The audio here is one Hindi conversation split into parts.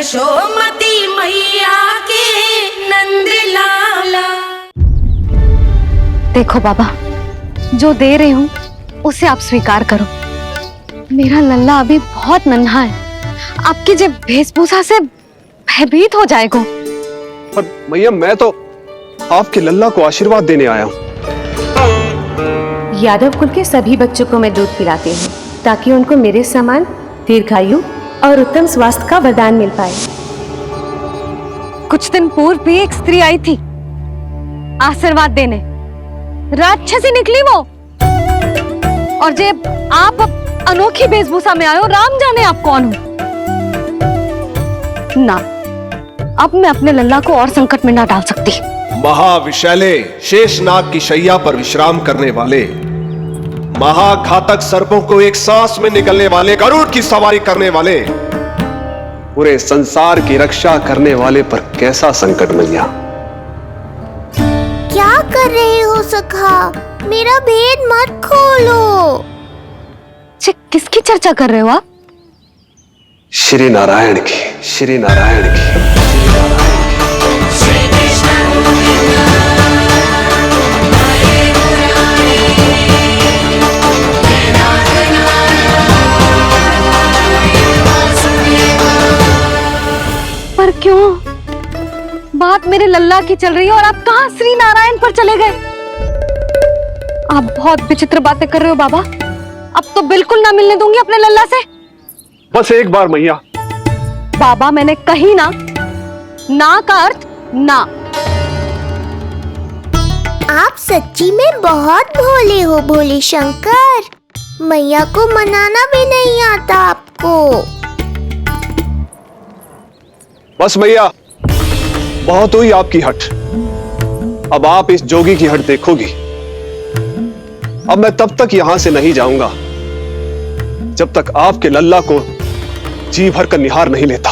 यशोमती मैया के नंद लाला। देखो बाबा, जो दे रही हूँ उसे आप स्वीकार करो। मेरा लल्ला अभी बहुत नन्हा है, आपकी जो वेशभूषा से भयभीत हो जाएगा। पर मैया, मैं तो आपके लल्ला को आशीर्वाद देने आया हूँ। यादव कुल के सभी बच्चों को मैं दूध पिलाती हूँ ताकि उनको मेरे समान दीर्घायु और उत्तम स्वास्थ्य का वरदान मिल पाए। कुछ दिन पूर्व भी एक स्त्री आई थी आशीर्वाद देने, राक्षसी निकली वो। और जब आप अनोखी वेशभूषा में आए हो, राम जाने आप कौन हो। ना, अब मैं अपने लल्ला को और संकट में ना डाल सकती। महाविशैले शेषनाग की शैया पर विश्राम करने वाले, महाघातक सर्पों को एक सांस में निकलने वाले, गरुड़ की सवारी करने वाले, पूरे संसार की रक्षा करने वाले पर कैसा संकट मैया। क्या कर रहे हो सखा? मेरा भेद मत खोलो। किसकी चर्चा कर रहे हो आप? श्री नारायण की, श्री नारायण की। पर क्यों? बात मेरे लल्ला की चल रही है और आप कहाँ श्री नारायण पर चले गए? आप बहुत विचित्र बातें कर रहे हो बाबा। अब तो बिल्कुल ना मिलने दूंगी अपने लल्ला से। बस एक बार मैया। बाबा, मैंने कही ना, ना का अर्थ ना। आप सच्ची में बहुत भोले हो भोले शंकर। मैया को मनाना भी नहीं आता आपको। बस मैया, बहुत हुई आपकी हट। अब आप इस जोगी की हट देखोगी। अब मैं तब तक यहां से नहीं जाऊंगा जब तक आपके लल्ला को जी भर कर निहार नहीं लेता।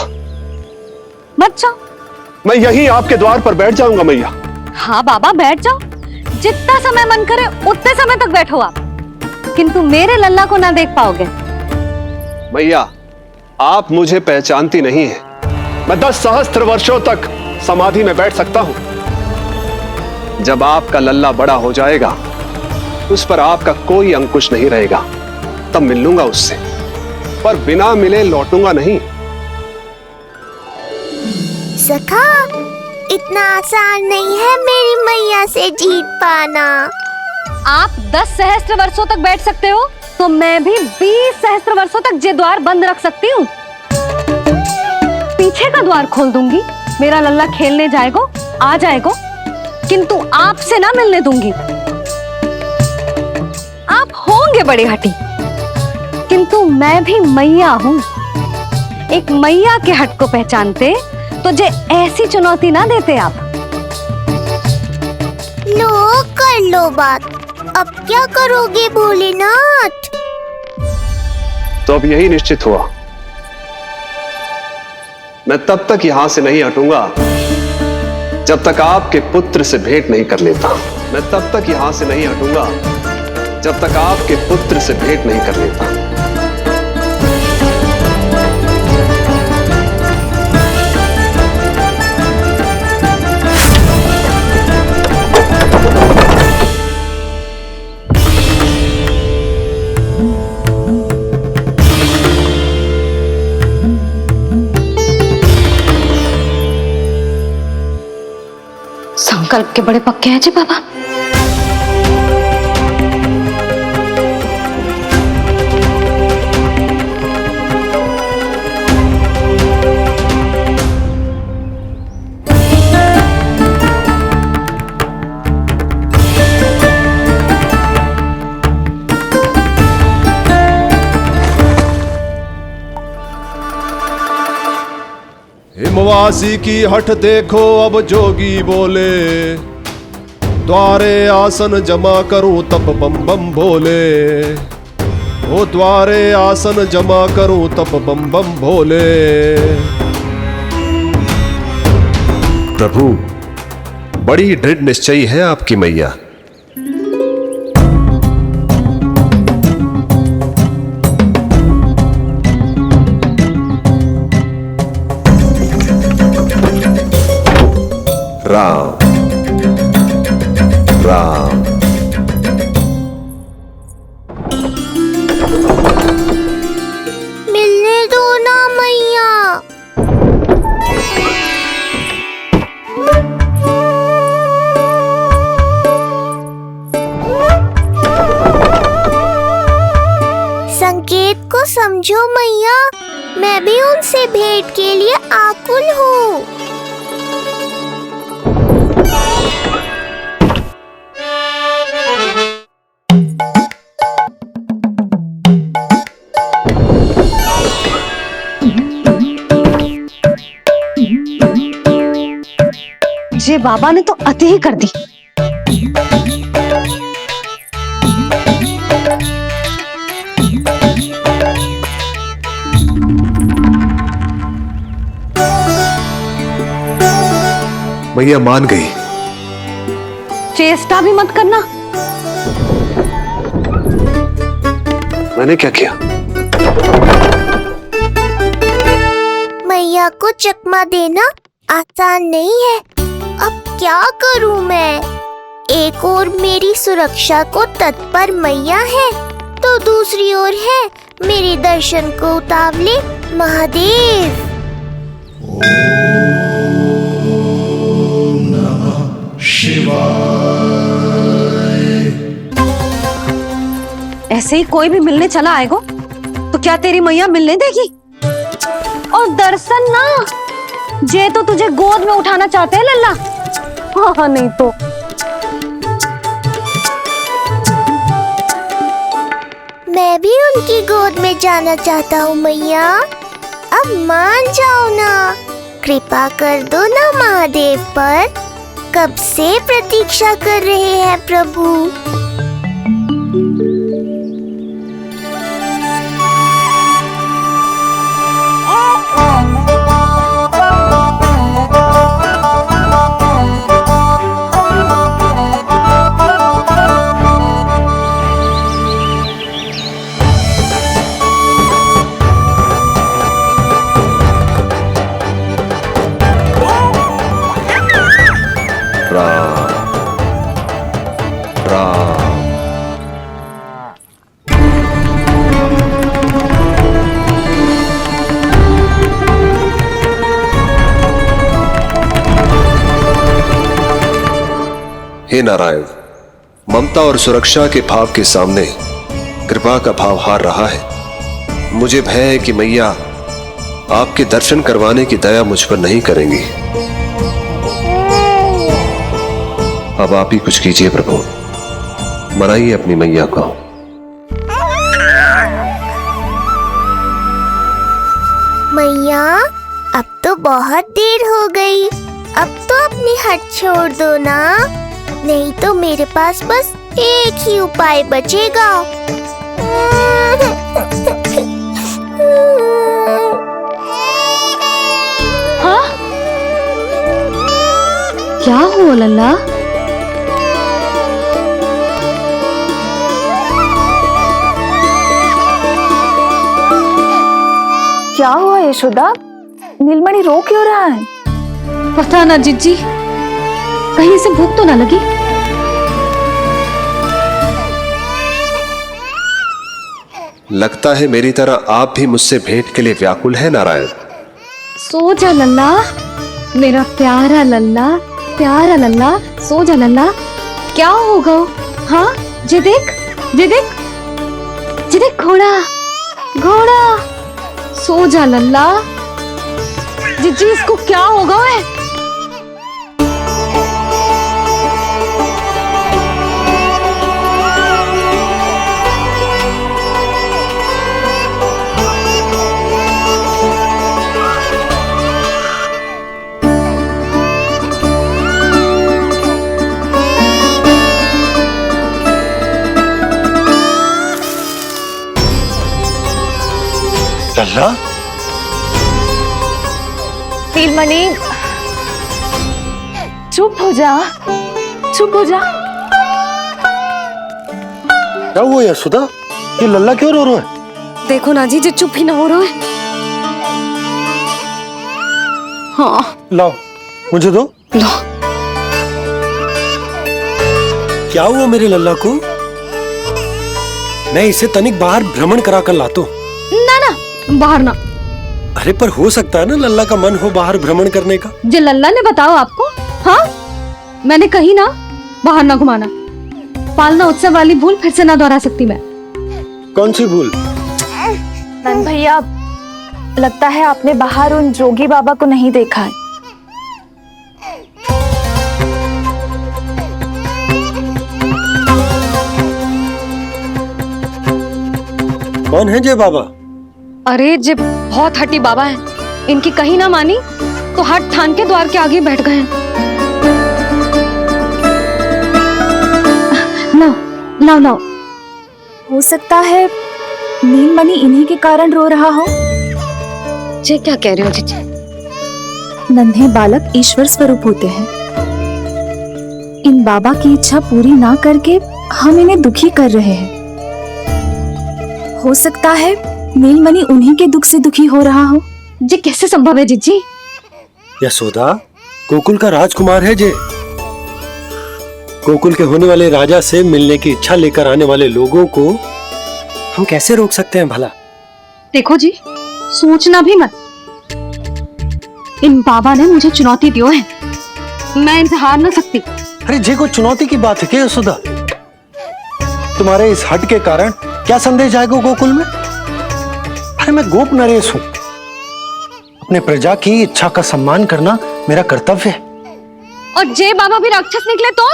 मत जाओ। मैं यहीं आपके द्वार पर बैठ जाऊंगा मैया। हाँ बाबा, बैठ जाओ। जितना समय मन करे उतने समय तक बैठो आप, किंतु मेरे लल्ला को ना देख पाओगे। मैया, आप मुझे पहचानती नहीं है। मैं 10 सहस्त्र वर्षों तक समाधि में बैठ सकता हूं। जब आपका लल्ला बड़ा हो जाएगा, उस पर आपका कोई अंकुश नहीं रहेगा, तब मिल लूंगा उससे, पर बिना मिले लौटूंगा नहीं। सखा, इतना आसान नहीं है मेरी मैया से जीत पाना। आप 10 सहस्त्र वर्षों तक बैठ सकते हो, तो मैं भी 20 सहस्त्र वर्षों तक ये द्वार बंद रख सकती हूँ। पीछे का द्वार खोल दूंगी, मेरा लल्ला खेलने जाएगा, आ जाएगा, किंतु आपसे ना मिलने दूंगी। आप होंगे बड़ी हठी, किंतु मैं भी मैया हूँ। एक मैया के हट को पहचानते तो जे ऐसी चुनौती ना देते आप। लो, कर लो बात। अब क्या करोगे भोलेनाथ? तो अब यही निश्चित हुआ, मैं तब तक यहां से नहीं हटूंगा जब तक आपके पुत्र से भेंट नहीं कर लेता। मैं तब तक यहां से नहीं हटूंगा जब तक आपके पुत्र से भेंट नहीं कर लेता। संकल्प के बड़े पक्के हैं जी बाबा। हिमवासी की हठ देखो अब जोगी बोले, द्वारे आसन जमा करूं तब बम बम बोले। ओ द्वारे आसन जमा करूं तब बम बम भोले। प्रभु, बड़ी दृढ़ निश्चयी है आपकी मैया। राम राम। मिलने दो ना मैया। संकेत को समझो मैया, मैं भी उनसे भेंट के लिए आकुल हूँ। ये बाबा ने तो अति ही कर दी। मैया मान गई। चेष्टा भी मत करना। मैंने क्या किया? मैया को चकमा देना आसान नहीं है। अब क्या करूं मैं? एक ओर मेरी सुरक्षा को तत्पर मैया है, तो दूसरी ओर है मेरे दर्शन को उतावले महादेव। ऐसे ही कोई भी मिलने चला आएगा तो क्या तेरी मैया मिलने देगी? और दर्शन ना, जे तो तुझे गोद में उठाना चाहते हैं लल्ला। हाँ नहीं तो मैं भी उनकी गोद में जाना चाहता हूँ मैया। अब मान जाओ ना, कृपा कर दो ना महादेव पर। कब से प्रतीक्षा कर रहे हैं प्रभु। हे नारायण, ममता और सुरक्षा के भाव के सामने कृपा का भाव हार रहा है। मुझे भय है कि मैया आपके दर्शन करवाने की दया मुझ पर नहीं करेंगी। अब आप ही कुछ कीजिए प्रभु, मनाइए अपनी मैया को। मैया अब तो बहुत देर हो गई। अब तो अपनी हट छोड़ दो ना, नहीं तो मेरे पास बस एक ही उपाय बचेगा। हाँ? क्या हुआ लल्ला? क्या हुआ यशोदा? नीलमणि रो क्यों रहा है? पता ना जिज्जी, कहीं से भूख तो ना लगी? लगता है मेरी तरह आप भी मुझसे भेंट के लिए व्याकुल है नारायण। सो जा लल्ला, मेरा प्यारा लल्ला, प्यारा लल्ला, सो जा लल्ला। क्या होगा? हाँ, जे देख, जे देख, जे देख, घोड़ा, घोड़ा। सो जा लल्ला। जिज्जी, इसको क्या होगा? है लल्ला, नीलमणि चुप हो जा, चुप हो जा। क्या हुआ यशोदा? ये लल्ला क्यों रो रहा है? देखो ना जी, जे चुप ही ना हो रहा है। हाँ, लाओ, मुझे दो। लो। क्या हुआ मेरे लल्ला को? मैं इसे तनिक बाहर भ्रमण करा कर लाता हूँ। ना ना, बाहर ना। अरे पर हो सकता है ना लल्ला का मन हो बाहर भ्रमण करने का। जे लल्ला ने बताओ आपको? हाँ, मैंने कही ना बाहर ना घुमाना। पालना उत्सव वाली भूल फिर से ना दोहरा सकती मैं। कौन सी भूल? नंद भैया, लगता है आपने बाहर उन जोगी बाबा को नहीं देखा है। कौन है जय बाबा? अरे जे बहुत हट्टी बाबा है, इनकी कहीं ना मानी तो हट ठान के द्वार के आगे बैठ गए हैं। लाओ लाओ लाओ। हो सकता है नीलमणि इन्हीं के कारण रो रहा हो। जे क्या कह रहे हो जीजी? नन्हे बालक ईश्वर स्वरूप होते हैं। इन बाबा की इच्छा पूरी ना करके हम इन्हें दुखी कर रहे हैं। हो सकता है नीलमणि उन्हीं के दुख से दुखी हो रहा हो। जे कैसे संभव है जीजी? यशोदा, गोकुल का राजकुमार है जे। गोकुल के होने वाले राजा से मिलने की इच्छा लेकर आने वाले लोगों को हम कैसे रोक सकते हैं भला? देखो जी, सोचना भी मत। इन बाबा ने मुझे चुनौती दियो है, मैं इनसे हार ना सकती। अरे जे कोई चुनौती की बात है क्या यशोदा? तुम्हारे इस हट के कारण क्या संदेश जाएगा गोकुल में? अरे मैं गोप नरेश हूं। अपने प्रजा की इच्छा का सम्मान करना मेरा कर्तव्य है। और जे बाबा भी राक्षस निकले तो?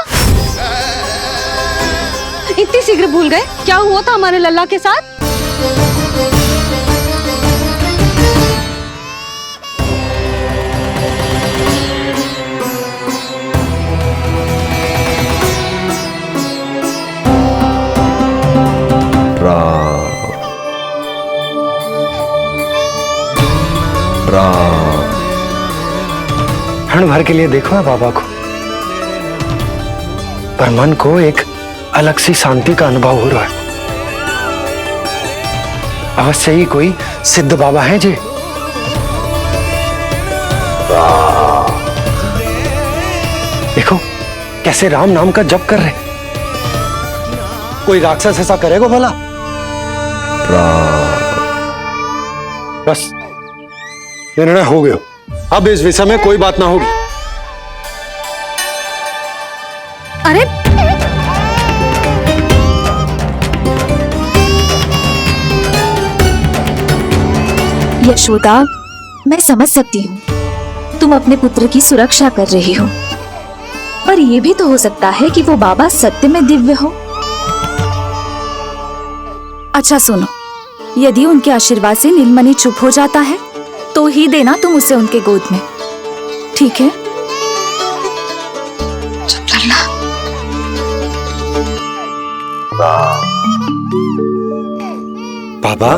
इतनी शीघ्र भूल गए क्या हुआ था हमारे लल्ला के साथ? क्षण भर के लिए देखो है बाबा को, पर मन को एक अलग सी शांति का अनुभव हो रहा है। अवश्य ही कोई सिद्ध बाबा हैं जी। देखो कैसे राम नाम का जप कर रहे। कोई राक्षस ऐसा करेगा भला? बस निर्णय हो गया, अब इस विषय में कोई बात ना होगी। अरे यशोदा, मैं समझ सकती हूँ तुम अपने पुत्र की सुरक्षा कर रही हो, पर यह भी तो हो सकता है कि वो बाबा सत्य में दिव्य हो। अच्छा सुनो, यदि उनके आशीर्वाद से नीलमणि चुप हो जाता है तो ही देना तुम उसे उनके गोद में, ठीक है? चुप करना। बाबा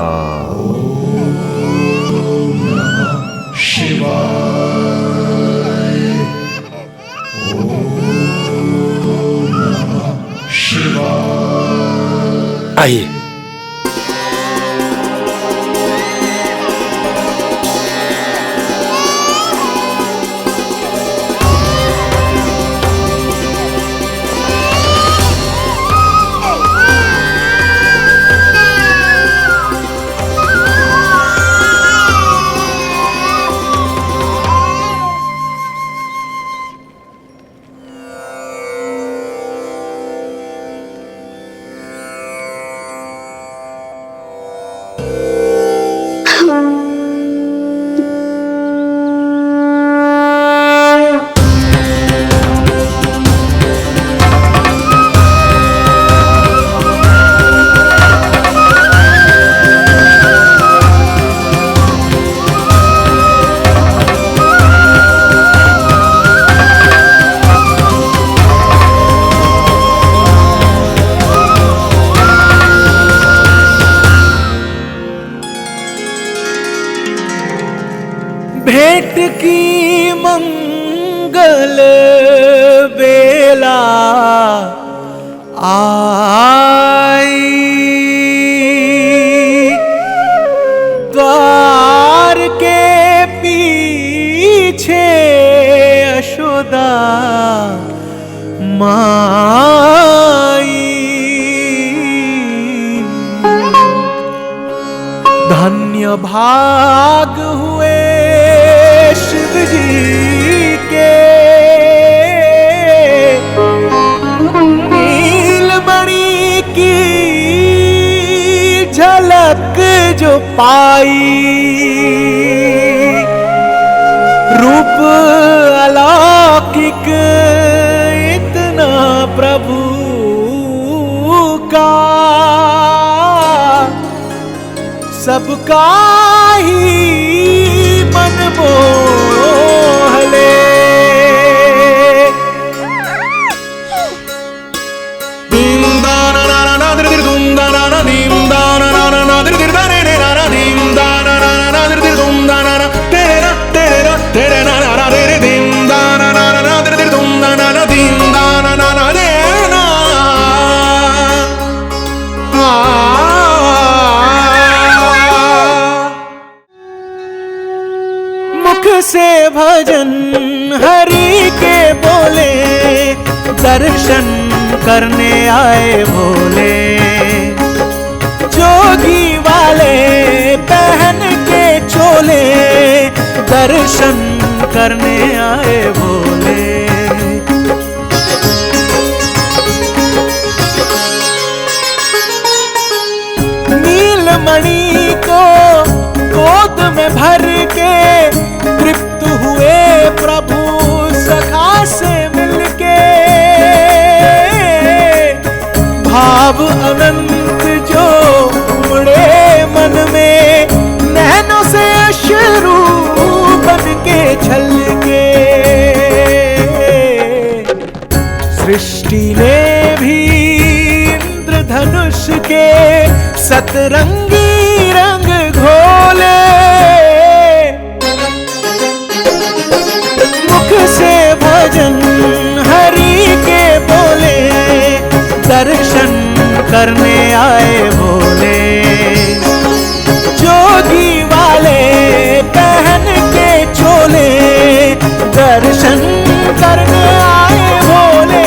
आइए। भेंट की मंगल बेला आई, द्वार के पीछे यशोदा माँ भाग हुए शिव जी के, नीलमणि की झलक जो पाई, रूप अलौकिक इतना प्रभु का, सबका ही मन मोह ले। मुख से भजन हरि के बोले, दर्शन करने आए भोले, जोगी वाले पहन के चोले, दर्शन करने आए भोले। नीलमणि को गोद में भर के तृप्त हुए प्रभु सखा से मिलके, भाव अनंत जो उमड़े मन में, नैनों से अश्रु बन के छलके, सृष्टि ने भी इंद्रधनुष के सतरंगी रंग घोले, मुख से भजन हरि के बोले, दर्शन करने आए भोले, जोगी वाले पहन के चोले, दर्शन करने आए भोले।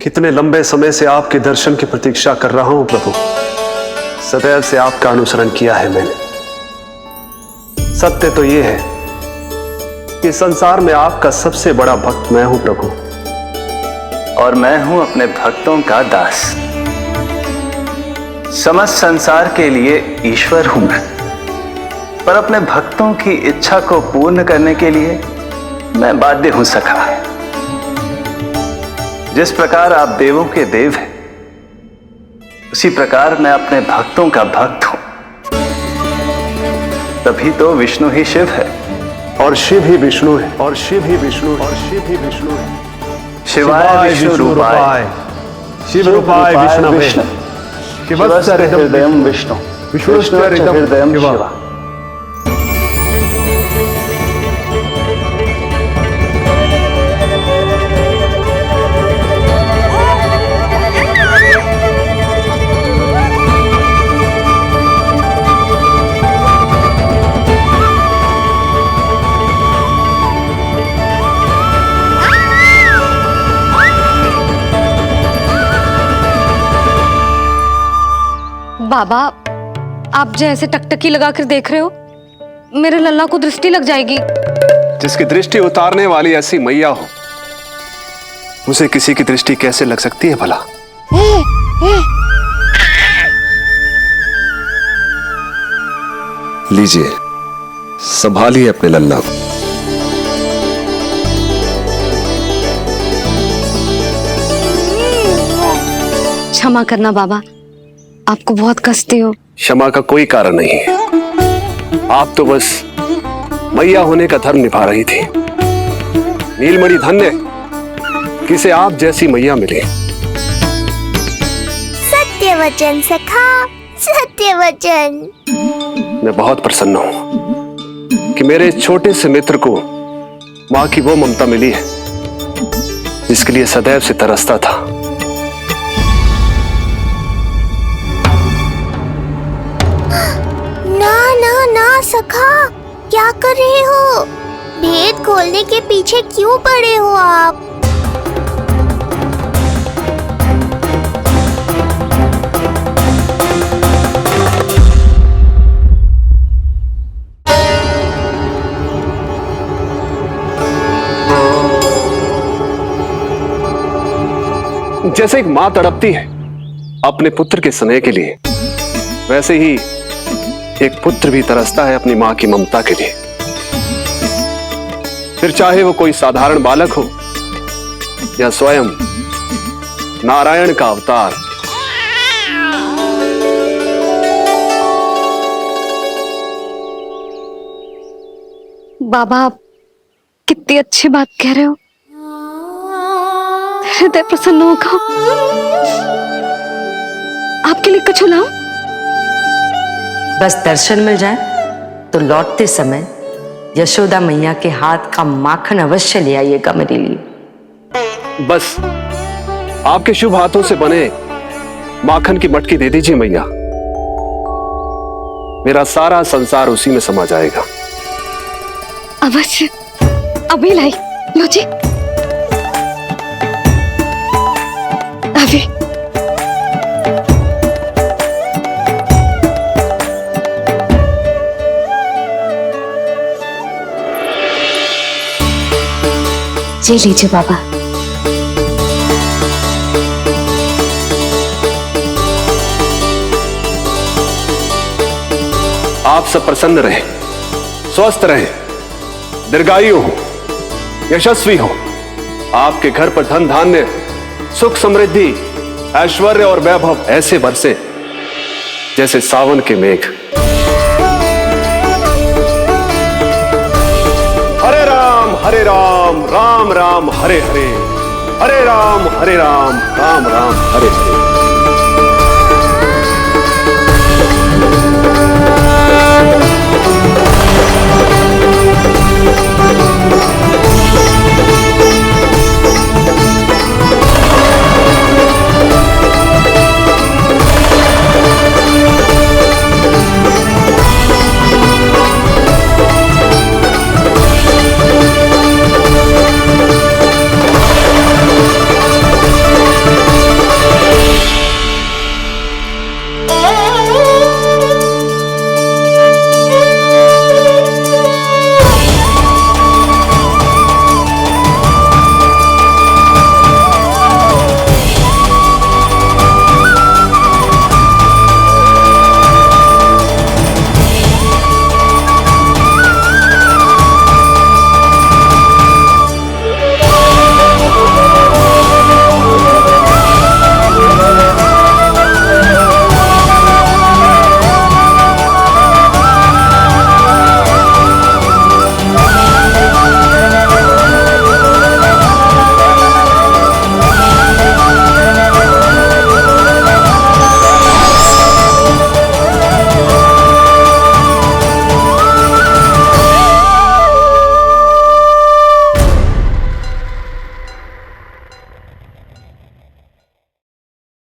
कितने लंबे समय से आपके दर्शन की प्रतीक्षा कर रहा हूं प्रभु, सदैव से आपका अनुसरण किया है मैंने। सत्य तो यह है कि संसार में आपका सबसे बड़ा भक्त मैं हूं प्रभु, और मैं हूं अपने भक्तों का दास। समस्त संसार के लिए ईश्वर हूं मैं, पर अपने भक्तों की इच्छा को पूर्ण करने के लिए मैं बाध्य हूं सखा। जिस प्रकार आप देवों के देव हैं, उसी प्रकार मैं अपने भक्तों का भक्त हूं। तभी तो विष्णु ही शिव है, और शिव ही विष्णु है, और शिव ही विष्णु है, और शिव ही विष्णु है। शिवाय विष्णु रूपाय, शिव रूपाय विष्णवे, शिवस्य हृदयं विष्णु, विष्णु हृदयं शिवा। बाबा, आप जैसे टकटकी लगाकर देख रहे हो, मेरे लल्ला को दृष्टि लग जाएगी। जिसकी दृष्टि उतारने वाली ऐसी मैया हो, उसे किसी की दृष्टि कैसे लग सकती है भला? लीजिए, संभालिए अपने लल्ला को। क्षमा करना बाबा, आपको बहुत कष्ट हो। क्षमा का कोई कारण नहीं है, आप तो बस मैया होने का धर्म निभा रही थी। नीलमणि धन्य किसे आप जैसी मैया मिले। सत्य वचन सखा, सत्य वचन। मैं बहुत प्रसन्न हूं कि मेरे छोटे से मित्र को मां की वो ममता मिली है जिसके लिए सदैव से तरसता था। ना ना ना सखा, क्या कर रहे हो? भेद खोलने के पीछे क्यों पड़े हो आप? जैसे एक मां तड़पती है अपने पुत्र के स्नेह के लिए, वैसे ही एक पुत्र भी तरसता है अपनी मां की ममता के लिए। फिर चाहे वो कोई साधारण बालक हो या स्वयं नारायण का अवतार। बाबा, आप कितनी अच्छी बात कह रहे हो। हृदय प्रसन्न होगा। आपके लिए कुछ लाऊं? बस दर्शन मिल जाए तो लौटते समय यशोदा मैया के हाथ का माखन अवश्य ले आइएगा मेरे लिए। बस आपके शुभ हाथों से बने माखन की मटकी दे दीजिए मैया, मेरा सारा संसार उसी में समा जाएगा। अवश्य, अभी लाई। लो जी, अभी। ये लीजिए बाबा। आप सब प्रसन्न रहें, स्वस्थ रहें, दीर्घायु हो, यशस्वी हो। आपके घर पर धन धान्य, सुख समृद्धि, ऐश्वर्य और वैभव ऐसे बरसे जैसे सावन के मेघ। हरे राम राम राम हरे हरे, हरे राम राम राम हरे हरे।